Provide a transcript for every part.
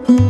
नमस्कार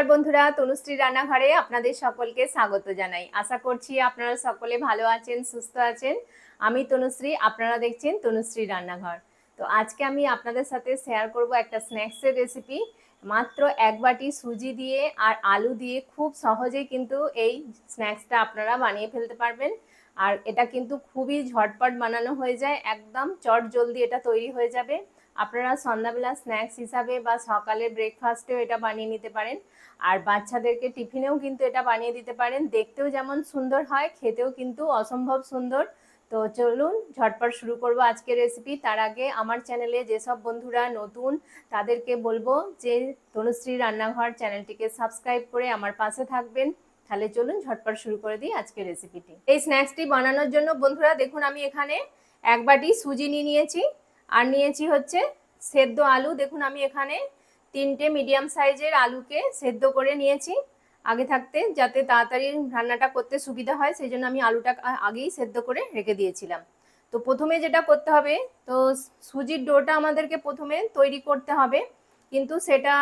बंधुरा तनुश्री रान्नाघरे आपनादेर सकलके स्वागत जानाई। आशा करछि आपनारा सकले भालो आछेन, सुस्थ आछेन। आमी तनुश्री, आपनारा देखछेन तनुश्री रान्नाघर। तो आजके आमी आपनादेर साथे शेयर करब एकटा स्नैक्सের रेसिपि। मात्र एक बाटी सुजी दिए और आलू दिए खूब सहजेই किन्तु এই স্ন্যাক্সটা আপনারা বানিয়ে ফেলতে পারবেন। আর এটা কিন্তু খুবই ঝটপট বানানো হয়ে যায়, একদম চটজলদি এটা তৈরি হয়ে যাবে। আপনারা সন্ধ্যাবেলা স্ন্যাক্স হিসাবে বা সকালে ব্রেকফাস্টেও এটা বানিয়ে নিতে পারেন। আর বাচ্চাদেরকে টিফিনেও কিন্তু এটা বানিয়ে দিতে পারেন। দেখতেও যেমন সুন্দর হয়, খেতেও কিন্তু অসম্ভব সুন্দর। তো চলুন ঝটপট শুরু করব আজকের রেসিপি। তার আগে আমার চ্যানেলে যেসব বন্ধুরা নতুন তাদেরকে বলবো যে তনুশ্রী রান্নাঘর চ্যানেলটিকে সাবস্ক্রাইব করে আমার পাশে থাকবেন। তাহলে চলুন ঝটপট শুরু করে দিই আজকের রেসিপিটি। এই স্ন্যাক্সটি বানানোর জন্য বন্ধুরা দেখুন আমি এখানে এক বাটি সুজি নিয়ে নিয়েছি আর নিয়েছি হচ্ছে সেদ্ধ আলু। দেখুন আমি এখানে 3টে মিডিয়াম সাইজের আলুকে সেদ্ধ করে নিয়েছি আগে থাকতে, যাতে তাড়াতাড়ি রান্নাটা করতে সুবিধা হয়, সেই জন্য আমি আলুটা আগেই সেদ্ধ করে রেখে দিয়েছিলাম। তো প্রথমে যেটা করতে হবে, তো সুজির ডোটা আমাদেরকে প্রথমে তৈরি করতে হবে, কিন্তু সেটা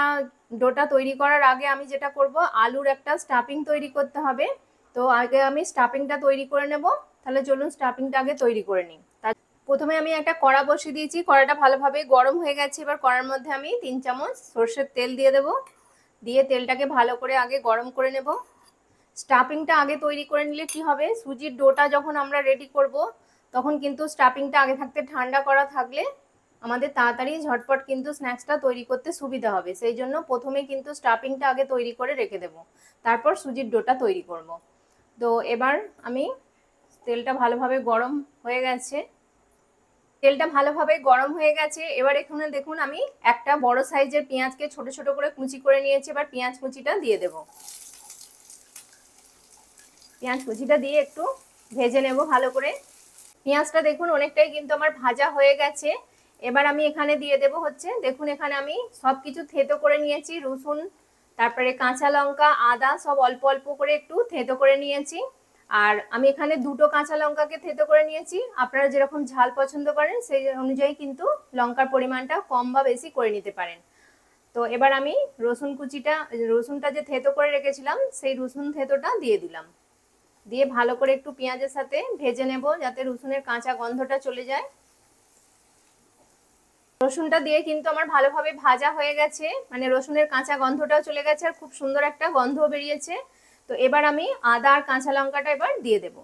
ডোটা তৈরি করার আগে আমি যেটা করব, আলুর একটা স্টাফিং তৈরি করতে হবে। তো আগে আমি স্টাফিংটা তৈরি করে নেব। তাহলে চলুন স্টাফিংটা আগে তৈরি করে নিই। প্রথমে আমি একটা কড়া বসিয়ে দিয়েছি, কড়াটা ভালোভাবে গরম হয়ে গেছে। এবার কড়ার মধ্যে আমি 3 চামচ সরষের তেল দিয়ে দেব, দিয়ে তেলটাকে ভালো করে আগে গরম করে নেব। স্টাফিংটা আগে তৈরি করে নিলে কি হবে, সুজির ডোটা যখন আমরা রেডি করব তখন কিন্তু স্টাফিংটা আগে থাকতে ঠান্ডা করা থাকলে আমাদের তাড়াতাড়ি ঝটপট কিন্তু স্ন্যাক্সটা তৈরি করতে সুবিধা হবে। সেই জন্য প্রথমে কিন্তু স্টাফিংটা আগে তৈরি করে রেখে দেব, তারপর সুজির ডোটা তৈরি করব। তো এবার আমি তেলটা ভালোভাবে গরম হয়ে গেছে, তেলটা ভালোভাবে গরম হয়ে গেছে। এবার এখানে দেখুন আমি একটা বড় সাইজের পেঁয়াজকে ছোট ছোট করে কুচি করে নিয়েছি। এবার পেঁয়াজ কুচিটা দিয়ে দেব। পেঁয়াজ কুচিটা দিয়ে একটু ভেজে নেব ভালো করে। পেঁয়াজটা দেখুন অনেকটাই কিন্তু আমার ভাজা হয়ে গেছে। এবার আমি এখানে দিয়ে দেব হচ্ছে, দেখুন এখানে আমি সব কিছু থেতো করে নিয়েছি, রসুন, তারপরে কাঁচা লঙ্কা, আদা সব অল্প অল্প করে একটু থেতো করে নিয়েছি। আর আমি এখানে 2টো কাঁচা লঙ্কাকে থেতো করে নিয়েছি। আপনারা যেরকম ঝাল পছন্দ করেন সেই অনুযায়ী কিন্তু লঙ্কার পরিমাণটা কম বা বেশি করে নিতে পারেন। তো এবার আমি রসুনটা যে থেতো করে রেখেছিলাম সেই রসুন থেতোটা দিয়ে দিলাম, দিয়ে ভালো করে একটু পেঁয়াজের সাথে ভেজে নেব যাতে রসুনের কাঁচা গন্ধটা চলে যায়। রসুনটা দিয়ে কিন্তু আমার ভালোভাবে ভাজা হয়ে গেছে, মানে রসুনের কাঁচা গন্ধটাও চলে গেছে আর খুব সুন্দর একটা গন্ধও বেরিয়েছে। তো এবার আমি আদা আর কাঁচা লঙ্কাটা এবার দিয়ে দেব।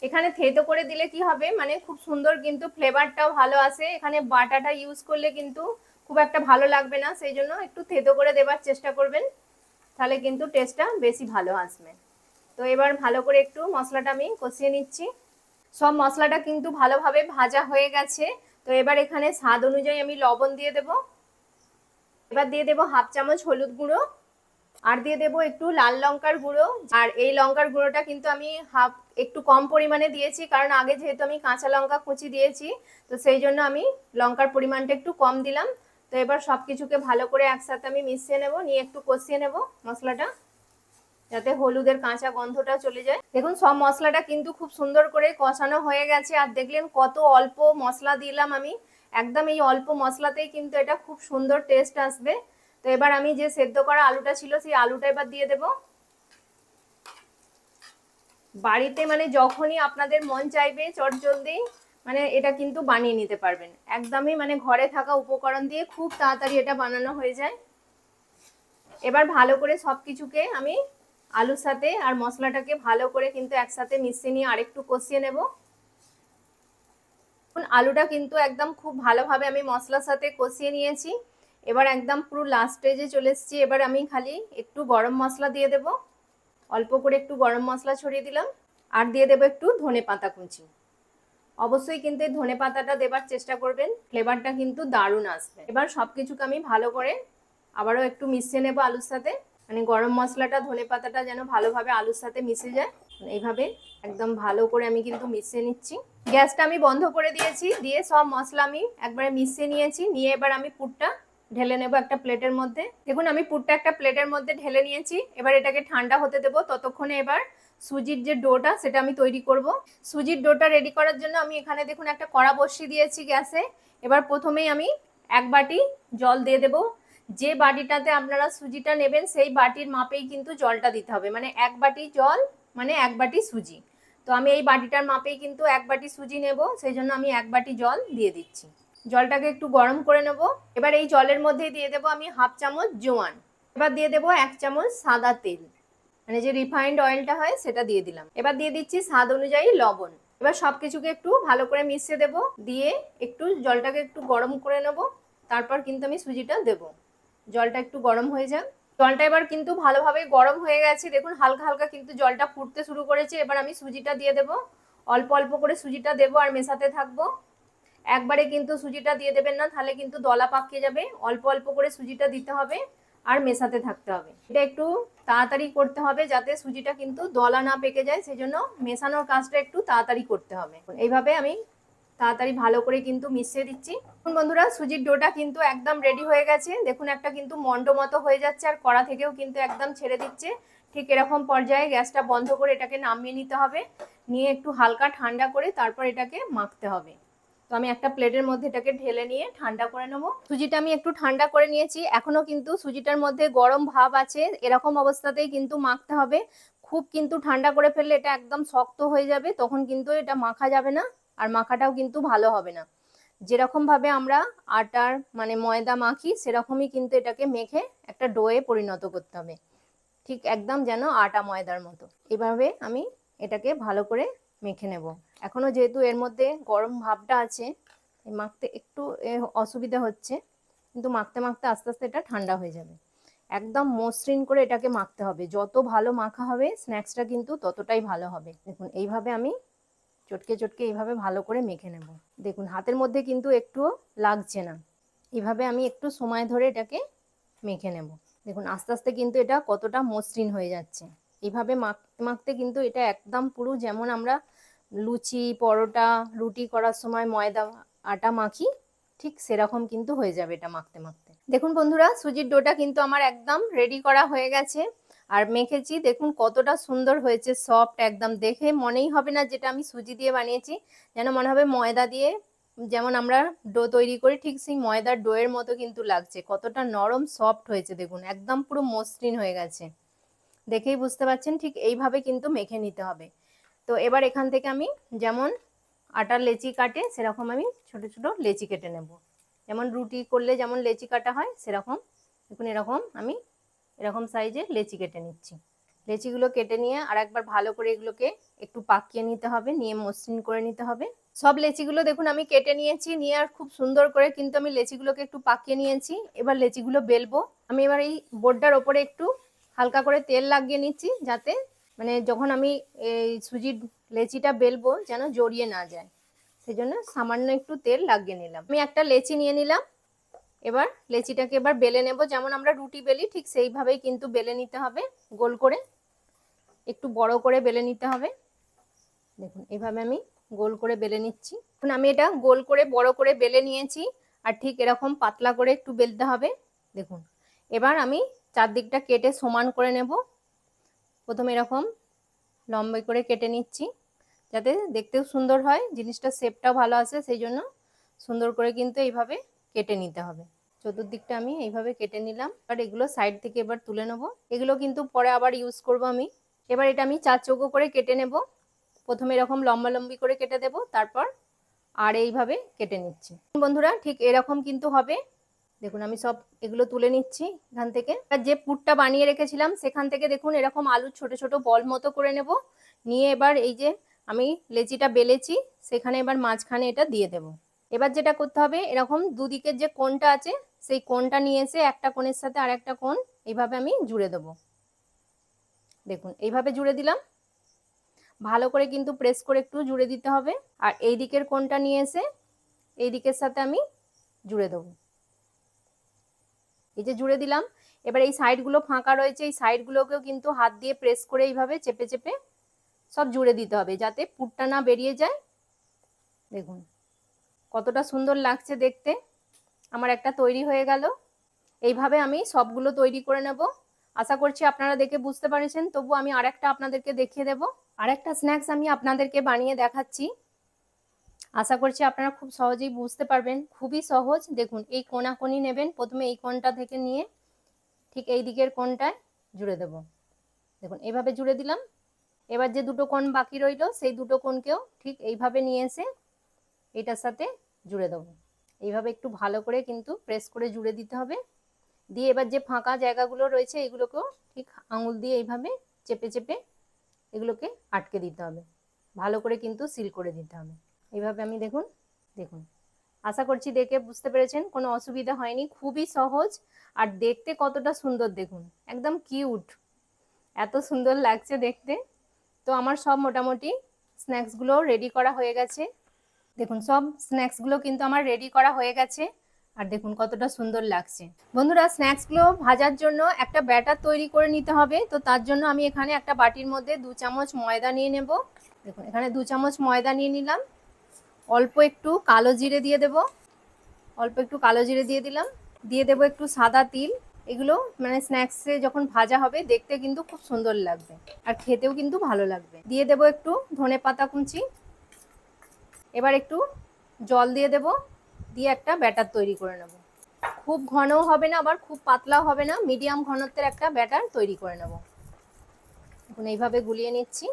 এখানে থেতো করে দিলে কি হবে, মানে খুব সুন্দর কিন্তু ফ্লেভারটাও ভালো আসে। এখানে বাটাটা ইউজ করলে কিন্তু খুব একটা ভালো লাগবে না, সেই জন্য একটু থেতো করে দেবার চেষ্টা করবেন, তাহলে কিন্তু টেস্টটা বেশি ভালো আসবে। তো এবার ভালো করে একটু মশলাটা আমি কষিয়ে নিচ্ছি। সব মশলাটা কিন্তু ভালোভাবে ভাজা হয়ে গেছে। তো এবার এখানে স্বাদ অনুযায়ী আমি লবণ দিয়ে দেব। এবার দিয়ে দেব হাফ চামচ হলুদ গুঁড়ো, আর দিয়ে দেব একটু লাল লঙ্কার গুঁড়ো। আর এই লঙ্কার গুঁড়োটা কিন্তু আমি একটু কম পরিমাণে দিয়েছি, কারণ আগে যেহেতু আমি কাঁচা লঙ্কা কুচি দিয়েছি, তো সেই জন্য আমি লঙ্কার পরিমাণটা একটু কম দিলাম। তো এবার সব কিছুকে ভালো করে একসাথে আমি মিশিয়ে নেব, নিয়ে একটু কষিয়ে নেব মশলাটা, যাতে হলুদের কাঁচা গন্ধটা চলে যায়। দেখুন সব মশলাটা কিন্তু খুব সুন্দর করে কষানো হয়ে গেছে। আর দেখলেন কত অল্প মশলা দিলাম আমি, একদম এই অল্প মশলাতেই কিন্তু এটা খুব সুন্দর টেস্ট আসবে। তো এবার আমি যে সেদ্ধ করা আলুটা ছিল সেই আলুটা এবার দিয়ে দেব। বাড়িতে মানে যখনই আপনাদের মন চাইবে চটজলদি মানে এটা কিন্তু বানিয়ে নিতে পারবেন, একদমই মানে ঘরে থাকা উপকরণ দিয়ে খুব তাড়াতাড়ি এটা বানানো হয়ে যায়। এবার ভালো করে সবকিছুকে আমি আলুর সাথে আর মশলাটাকে ভালো করে কিন্তু একসাথে মিশিয়ে নিয়ে আরেকটু কষিয়ে নেব। আলুটা কিন্তু একদম খুব ভালোভাবে আমি মশলার সাথে কষিয়ে নিয়েছি। এবার একদম পুরো লাস্ট স্টেজে চলে এসেছি। এবার আমি খালি একটু গরম মশলা দিয়ে দেব, অল্প করে একটু গরম মশলা ছড়িয়ে দিলাম, আর দিয়ে দেব একটু ধনে পাতা কুচি। অবশ্যই কিন্তু এই ধনে পাতাটা দেবার চেষ্টা করবেন, ফ্লেভারটা কিন্তু দারুণ আসবে। এবার সবকিছুকে আমি ভালো করে আবারও একটু মিশিয়ে নেব আলুর সাথে, মানে গরম মশলাটা ধনে পাতাটা যেন ভালোভাবে আলুর সাথে মিশে যায়। এইভাবে একদম ভালো করে আমি কিন্তু মিশিয়ে নিচ্ছি। গ্যাসটা আমি বন্ধ করে দিয়েছি, দিয়ে সব মশলা আমি একবারে মিশিয়ে নিয়েছি। নিয়ে এবার আমি পুরটা ঢেলে নেব একটা প্লেটের মধ্যে। দেখুন আমি পুরটা একটা প্লেটের মধ্যে ঢেলে নিয়েছি। এবার এটাকে ঠান্ডা হতে দেবো। ততক্ষণে এবার সুজির যে ডোটা সেটা আমি তৈরি করব। সুজির ডোটা রেডি করার জন্য আমি এখানে দেখুন একটা কড়া বসিয়ে দিয়েছি গ্যাসে। এবার প্রথমেই আমি 1 বাটি জল দিয়ে দেব। যে বাটিটাতে আপনারা সুজিটা নেবেন সেই বাটির মাপেই কিন্তু জলটা দিতে হবে, মানে 1 বাটি জল মানে 1 বাটি সুজি। তো আমি এই বাটিটার মাপেই কিন্তু 1 বাটি সুজি নেব, সেই জন্য আমি 1 বাটি জল দিয়ে দিচ্ছি। জলটাকে একটু গরম করে নেব। এবার এই জলের মধ্যে দিয়ে দেবো আমি হাফ চামচ জোয়ান। এবার দিয়ে দেবো 1 চামচ সাদা তেল, মানে যে রিফাইন্ড অয়েলটা হয় সেটা দিয়ে দিলাম। এবার দিয়ে দিচ্ছি স্বাদ অনুযায়ী লবণ। এবার সবকিছুকে একটু ভালো করে মিশিয়ে দেব, দিয়ে একটু জলটাকে একটু গরম করে নেব। তারপর কিন্তু আমি সুজিটা দেব। জলটা একটু গরম হয়ে যাক। জলটা এবার কিন্তু ভালোভাবে গরম হয়ে গেছে। দেখুন হালকা হালকা কিন্তু জলটা ফুটতে শুরু করেছে। এবার আমি সুজিটা দিয়ে দেব। অল্প অল্প করে সুজিটা দেবো আর মেশাতে থাকবো। একবারে কিন্তু সুজিটা দিয়ে দেবেন না, তাহলে কিন্তু দলা পাকিয়ে যাবে। অল্প অল্প করে সুজিটা দিতে হবে আর মেশাতে থাকতে হবে। এটা একটু তাড়াতাড়ি করতে হবে যাতে সুজিটা কিন্তু দলা না পেকে যায়, সেই জন্য মেশানোর কাজটা একটু তাড়াতাড়ি করতে হবে। এইভাবে আমি তাড়াতাড়ি ভালো করে কিন্তু মিশিয়ে দিচ্ছি। এখন বন্ধুরা সুজির ডোটা কিন্তু একদম রেডি হয়ে গেছে। দেখুন একটা কিন্তু মন্ড মতো হয়ে যাচ্ছে আর কড়া থেকেও কিন্তু একদম ছেড়ে দিচ্ছে। ঠিক এরকম পর্যায়ে গ্যাসটা বন্ধ করে এটাকে নামিয়ে নিতে হবে। নিয়ে একটু হালকা ঠান্ডা করে তারপর এটাকে মাখতে হবে। তো আমি একটা প্লেটের মধ্যে এটাকে ঢেলে নিয়ে ঠান্ডা করে নেবো। সুজিটা আমি একটু ঠান্ডা করে নিয়েছি। এখনো কিন্তু সুজিটার মধ্যে গরম ভাব আছে, এরকম অবস্থাতেই কিন্তু মাখতে হবে। খুব কিন্তু ঠান্ডা করে ফেললে এটা একদম শক্ত হয়ে যাবে, তখন কিন্তু এটা মাখা যাবে না আর মাখাটাও কিন্তু ভালো হবে না। যেরকম ভাবে আমরা আটার মানে ময়দা মাখি সেরকমই কিন্তু এটাকে মেখে একটা ডোয়ে পরিণত করতে হবে, ঠিক একদম যেন আটা ময়দার মতো। এভাবে আমি এটাকে ভালো করে মেখে নেব। এখনো যেহেতু এর মধ্যে গরম ভাবটা আছে, মাখতে একটু অসুবিধা হচ্ছে, কিন্তু মাখতে মাখতে আস্তে আস্তে এটা ঠান্ডা হয়ে যাবে। একদম মসৃণ করে এটাকে মাখতে হবে। যত ভালো মাখা হবে স্ন্যাক্সটা কিন্তু ততটাই ভালো হবে। দেখুন এইভাবে আমি চটকে চটকে এইভাবে ভালো করে মেখে নেব। দেখুন হাতের মধ্যে কিন্তু একটুও লাগছে না। এইভাবে আমি একটু সময় ধরে এটাকে মেখে নেব। দেখুন আস্তে আস্তে কিন্তু এটা কতটা মসৃণ হয়ে যাচ্ছে। এইভাবে মাখতে মাখতে কিন্তু এটা একদম পুরো যেমন আমরা লুচি পরোটা রুটি করার সময় ময়দা আটা মাখি, ঠিক সেরকম কিন্তু হয়ে যাবে এটা মাখতে মাখতে। দেখুন বন্ধুরা সুজির ডোটা কিন্তু আমার একদম রেডি করা হয়ে গেছে আর মেখেছি। দেখুন কতটা সুন্দর হয়েছে, সফট একদম। দেখে মনেই হবে না যেটা আমি সুজি দিয়ে বানিয়েছি, যেন মনে হবে ময়দা দিয়ে যেমন আমরা ডো তৈরি করি ঠিক সেই ময়দার ডোয়ের মতো কিন্তু লাগছে। কতটা নরম সফট হয়েছে দেখুন, একদম পুরো মসৃণ হয়ে গেছে। দেখেই বুঝতে পারছেন ঠিক এইভাবে কিন্তু মেখে নিতে হবে। তো এবার এখান থেকে আমি যেমন আটার লেচি কাটে সেরকম আমি ছোট ছোট লেচি কেটে নেব। যেমন রুটি করলে যেমন লেচি কাটা হয় সেরকম দেখুন এরকম আমি এরকম সাইজে লেচি কেটে নিচ্ছি। লেচিগুলো কেটে নিয়ে আর একবার ভালো করে এগুলোকে একটু পাকিয়ে নিতে হবে, নিয়ে মসৃণ করে নিতে হবে। সব লেচিগুলো দেখুন আমি কেটে নিয়েছি, নিয়ে আর খুব সুন্দর করে কিন্তু আমি লেচিগুলোকে একটু পাকিয়ে নিয়েছি। এবার লেচিগুলো বেলবো। আমি এবার এই বোর্ডটার ওপরে একটু হালকা করে তেল লাগিয়ে নিচ্ছি, যাতে মানে যখন আমি এই সুজির লেচিটা বেলবো যেন জড়িয়ে না যায়, সেই জন্য সামান্য একটু তেল লাগিয়ে নিলাম। আমি একটা লেচি নিয়ে নিলাম। এবার লেচিটাকে এবার বেলে নেব, যেমন আমরা রুটি বেলি ঠিক সেইভাবেই কিন্তু বেলে নিতে হবে। গোল করে একটু বড় করে বেলে নিতে হবে। দেখুন এইভাবে আমি গোল করে বেলে নিচ্ছি। এখন আমি এটা গোল করে বড় করে বেলে নিয়েছি আর ঠিক এরকম পাতলা করে একটু বেলতে হবে। দেখুন এবার আমি চারদিকটা কেটে সমান করে নেব। প্রথমে এরকম লম্বা করে কেটে নিচ্ছি যাতে দেখতেও সুন্দর হয়, জিনিসটা শেপটাও ভালো আসে, সেই জন্য সুন্দর করে কিন্তু এইভাবে কেটে নিতে হবে। চতুর্দিকটা আমি এইভাবে কেটে নিলাম। আর এগুলো সাইড থেকে এবার তুলে নেব। এগুলো কিন্তু পরে আবার ইউজ করব আমি। এবার এটা আমি 4 চৌকো করে কেটে নেব। প্রথমে এরকম লম্বা লম্বি করে কেটে দেব, তারপর আর এইভাবে কেটে নিচ্ছি। বন্ধুরা ঠিক এরকম কিন্তু হবে। দেখুন আমি সব এগুলো তুলে নিচ্ছি এখান থেকে। আর যে পুরটা বানিয়ে রেখেছিলাম সেখান থেকে দেখুন এরকম আলু ছোট ছোট বল মতো করে নেব। নিয়ে এবার এই যে আমি লেচিটা বেলেছি সেখানে এবার মাঝখানে এটা দিয়ে দেব। এবার যেটা করতে হবে এরকম দুদিকের যে কোণটা আছে সেই কোণটা নিয়ে এসে একটা কোণের সাথে আর একটা কোণ এইভাবে আমি জুড়ে দেব। দেখুন এইভাবে জুড়ে দিলাম। ভালো করে কিন্তু প্রেস করে একটু জুড়ে দিতে হবে। আর এই দিকের কোণটা নিয়ে এসে এই দিকের সাথে আমি জুড়ে দেবো। এই যে জুড়ে দিলাম। এবার এই সাইডগুলো ফাঁকা রয়েছে, এই সাইডগুলোকেও কিন্তু হাত দিয়ে প্রেস করে এইভাবে চেপে চেপে সব জুড়ে দিতে হবে যাতে পুরটা না বেরিয়ে যায়। দেখুন কতটা সুন্দর লাগছে দেখতে। আমার একটা তৈরি হয়ে গেল। এইভাবে আমি সবগুলো তৈরি করে নেব। আশা করছি আপনারা দেখে বুঝতে পেরেছেন, তবু আমি আরেকটা আপনাদেরকে দেখিয়ে দেব। আরেকটা স্ন্যাক্স আমি আপনাদেরকে বানিয়ে দেখাচ্ছি, আশা করছি আপনারা খুব সহজেই বুঝতে পারবেন। খুবই সহজ। দেখুন, এই কোণাকুনি নেবেন, প্রথমে এই কোণটা থেকে নিয়ে ঠিক এই দিকের কোণটায় জুড়ে দেব। দেখুন এইভাবে জুড়ে দিলাম। এবার যে দুটো কোণ বাকি রইল সেই দুটো কোণকেও ঠিক এইভাবে নিয়ে এসে এটার সাথে জুড়ে দেবো। এইভাবে একটু ভালো করে কিন্তু প্রেস করে জুড়ে দিতে হবে। দিয়ে এবার যে ফাঁকা জায়গাগুলো রয়েছে এগুলোকেও ঠিক আঙুল দিয়ে এইভাবে চেপে চেপে এগুলোকে আটকে দিতে হবে, ভালো করে কিন্তু সিল করে দিতে হবে। এইভাবে আমি দেখুন আশা করছি দেখে বুঝতে পেরেছেন, কোনো অসুবিধা হয়নি। খুবই সহজ আর দেখতে কতটা সুন্দর দেখুন, একদম কিউট, এত সুন্দর লাগছে দেখতে। তো আমার সব মোটামুটি স্ন্যাক্সগুলো রেডি করা হয়ে গেছে। দেখুন সব স্ন্যাক্সগুলো কিন্তু আমার রেডি করা হয়ে গেছে, আর দেখুন কতটা সুন্দর লাগছে। বন্ধুরা, স্ন্যাক্সগুলো ভাজার জন্য একটা ব্যাটার তৈরি করে নিতে হবে। তো তার জন্য আমি এখানে একটা বাটির মধ্যে 2 চামচ ময়দা নিয়ে নেব। দেখুন এখানে 2 চামচ ময়দা নিয়ে নিলাম। অল্প একটু কালো জিরে দিয়ে দেব, দিয়ে দেব একটু সাদা তিল। এগুলো মানে স্ন্যাক্সে যখন ভাজা হবে দেখতে কিন্তু খুব সুন্দর লাগবে আর খেতেও কিন্তু ভালো লাগবে। দিয়ে দেব একটু ধনেপাতা কুচি। এবার একটু জল দিয়ে দেব, দিয়ে একটা ব্যাটার তৈরি করে নেব। খুব ঘনও হবে না আবার খুব পাতলাও হবে না, মিডিয়াম ঘনত্বের একটা ব্যাটার তৈরি করে নেব। এখন এইভাবে গুলিয়ে নিচ্ছি।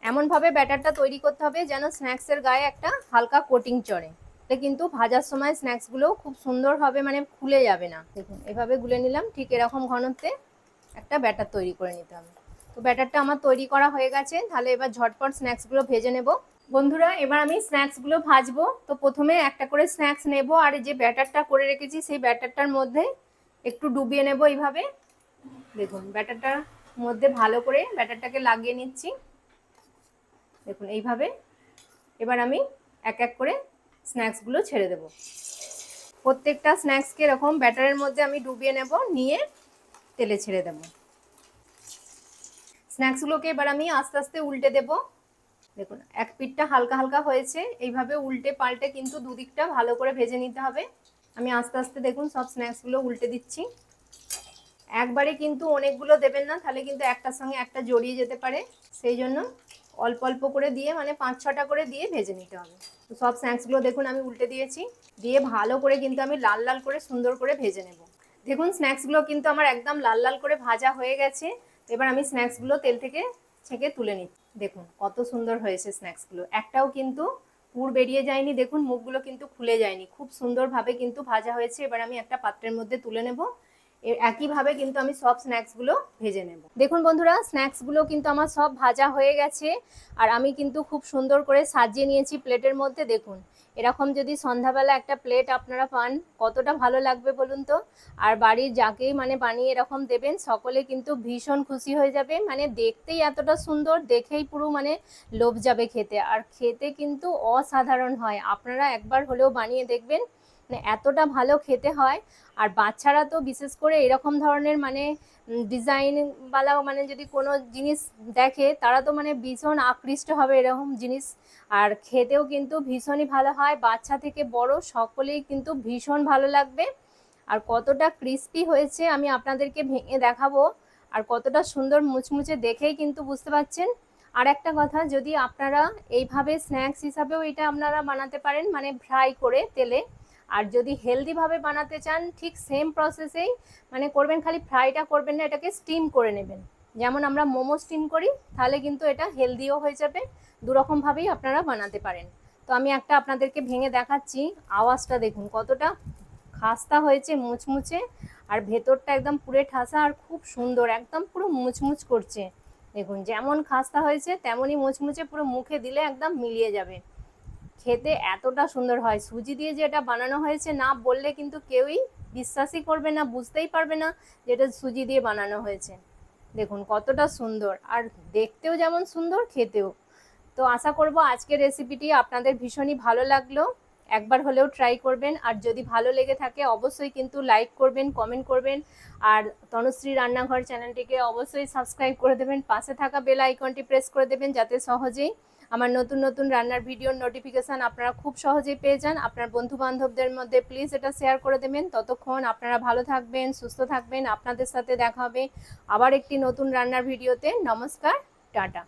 এমনভাবে ব্যাটারটা তৈরি করতে হবে যেন স্ন্যাক্সের গায়ে একটা হালকা কোটিং চড়ে, কিন্তু ভাজার সময় স্ন্যাক্সগুলো খুব সুন্দর হবে, মানে খুলে যাবে না। দেখুন এভাবে গুলে নিলাম। ঠিক এরকম ঘনত্বে একটা ব্যাটার তৈরি করে নিতে হবে। তো ব্যাটারটা আমার তৈরি করা হয়ে গেছে। তাহলে এবার ঝটপট স্ন্যাক্সগুলো ভেজে নেব। বন্ধুরা, এবার আমি স্ন্যাক্সগুলো ভাজবো। তো প্রথমে একটা করে স্ন্যাক্স নেব, আর যে ব্যাটারটা করে রেখেছি সেই ব্যাটারটার মধ্যে একটু ডুবিয়ে নেব এইভাবে। দেখুন ব্যাটারটার মধ্যে ভালো করে ব্যাটারটাকে লাগিয়ে নিচ্ছি। দেখুন এইভাবে। এবার আমি এক এক করে স্ন্যাক্সগুলো ছেড়ে দেব। প্রত্যেকটা স্ন্যাক্সকে এরকম ব্যাটারের মধ্যে আমি ডুবিয়ে নেব, নিয়ে তেলে ছেড়ে দেব। স্ন্যাক্সগুলোকে এবার আমি আস্তে আস্তে উল্টে দেব। দেখুন এক পিঠটা হালকা হালকা হয়েছে, এইভাবে উল্টে পাল্টে কিন্তু দুদিকটা ভালো করে ভেজে নিতে হবে। আমি আস্তে আস্তে দেখুন সব স্ন্যাক্সগুলো উল্টে দিচ্ছি। একবারে কিন্তু অনেকগুলো দেবেন না, তাহলে কিন্তু একটার সঙ্গে একটা জড়িয়ে যেতে পারে। সেই জন্য অল্প অল্প করে দিয়ে মানে 5-6টা করে দিয়ে ভেজে নিতে হবে। তো সব স্ন্যাক্সগুলো দেখুন আমি উল্টে দিয়েছি, দিয়ে ভালো করে কিন্তু আমি লাল লাল করে সুন্দর করে ভেজে নেব। দেখুন স্ন্যাক্সগুলো কিন্তু আমার একদম লাল লাল করে ভাজা হয়ে গেছে। এবার আমি স্ন্যাক্সগুলো তেল থেকে ছেঁকে তুলে নিচ্ছি। দেখুন কত সুন্দর হয়েছে স্ন্যাক্সগুলো, একটাও কিন্তু পুর বেরিয়ে যায়নি। দেখুন মুখগুলো কিন্তু খুলে যায়নি, খুব সুন্দরভাবে কিন্তু ভাজা হয়েছে। এবার আমি একটা পাত্রের মধ্যে তুলে নেব। একইভাবে কিন্তু আমি সব স্ন্যাক্সগুলো ভেজে নেব। দেখুন বন্ধুরা, স্ন্যাক্সগুলো কিন্তু আমার সব ভাজা হয়ে গেছে, আর আমি কিন্তু খুব সুন্দর করে সাজিয়ে নিয়েছি প্লেটের মধ্যে। দেখুন এরকম যদি সন্ধ্যাবেলা একটা প্লেট আপনারা পান কতটা ভালো লাগবে বলুন তো। আর বাড়ির যাকেই মানে বানিয়ে এরকম দেবেন সকলে কিন্তু ভীষণ খুশি হয়ে যাবে। মানে দেখতেই এতটা সুন্দর, দেখেই পুরো মানে লোভ যাবে খেতে, আর খেতে কিন্তু অসাধারণ হয়। আপনারা একবার হলেও বানিয়ে দেখবেন, মানে এতটা ভালো খেতে হয়। আর বাচ্চারা তো বিশেষ করে এরকম ধরনের মানে ডিজাইনওয়ালা মানে যদি কোনো জিনিস দেখে তারা তো মানে ভীষণ আকৃষ্ট হবে এরকম জিনিস। আর খেতেও কিন্তু ভীষণই ভালো হয়, বাচ্চা থেকে বড় সকলেই কিন্তু ভীষণ ভালো লাগবে। আর কতটা ক্রিস্পি হয়েছে আমি আপনাদেরকে ভেঙে দেখাবো, আর কতটা সুন্দর মুচমুচে দেখেই কিন্তু বুঝতে পারছেন। আর একটা কথা, যদি আপনারা এইভাবে স্ন্যাক্স হিসাবেও এটা আপনারা বানাতে পারেন, মানে ফ্রাই করে তেলে। আর যদি হেলদিভাবে বানাতে চান ঠিক সেম প্রসেসেই মানে করবেন, খালি ফ্রাইটা করবেন না, এটাকে স্টিম করে নেবেন, যেমন আমরা মোমো স্টিম করি। তাহলে কিন্তু এটা হেলদিও হয়ে যাবে। দুরকমভাবেই আপনারা বানাতে পারেন। তো আমি একটা আপনাদেরকে ভেঙে দেখাচ্ছি। আওয়াজটা দেখুন কতটা খাস্তা হয়েছে, মুচমুচে, আর ভেতরটা একদম পুরে ঠাসা আর খুব সুন্দর, একদম পুরো মুচমুচ করছে। দেখুন যেমন খাস্তা হয়েছে তেমনই মুচমুচে, পুরো মুখে দিলে একদম মিলিয়ে যাবে। খেতে এতটা সুন্দর হয়। সুজি দিয়ে যে এটা বানানো হয়েছে না বললে কিন্তু কেউই বিশ্বাসই করবে না, বুঝতেই পারবে না যে এটা সুজি দিয়ে বানানো হয়েছে। দেখুন কতটা সুন্দর, আর দেখতেও যেমন সুন্দর খেতেও। তো আশা করব আজকের রেসিপিটি আপনাদের ভীষণই ভালো লাগলো। একবার হলেও ট্রাই করবেন, আর যদি ভালো লেগে থাকে অবশ্যই কিন্তু লাইক করবেন, কমেন্ট করবেন, আর তনুশ্রী রান্নাঘর চ্যানেলটিকে অবশ্যই সাবস্ক্রাইব করে দেবেন। পাশে থাকা বেল আইকনটি প্রেস করে দেবেন যাতে সহজেই আমার নতুন নতুন রান্নার ভিডিওর নোটিফিকেশান আপনারা খুব সহজেই পেয়ে যান। আপনার বন্ধু বান্ধবদের মধ্যে প্লিজ এটা শেয়ার করে দেবেন। ততক্ষণ আপনারা ভালো থাকবেন, সুস্থ থাকবেন। আপনাদের সাথে দেখা হবে আবার একটি নতুন রান্নার ভিডিওতে। নমস্কার, টাটা।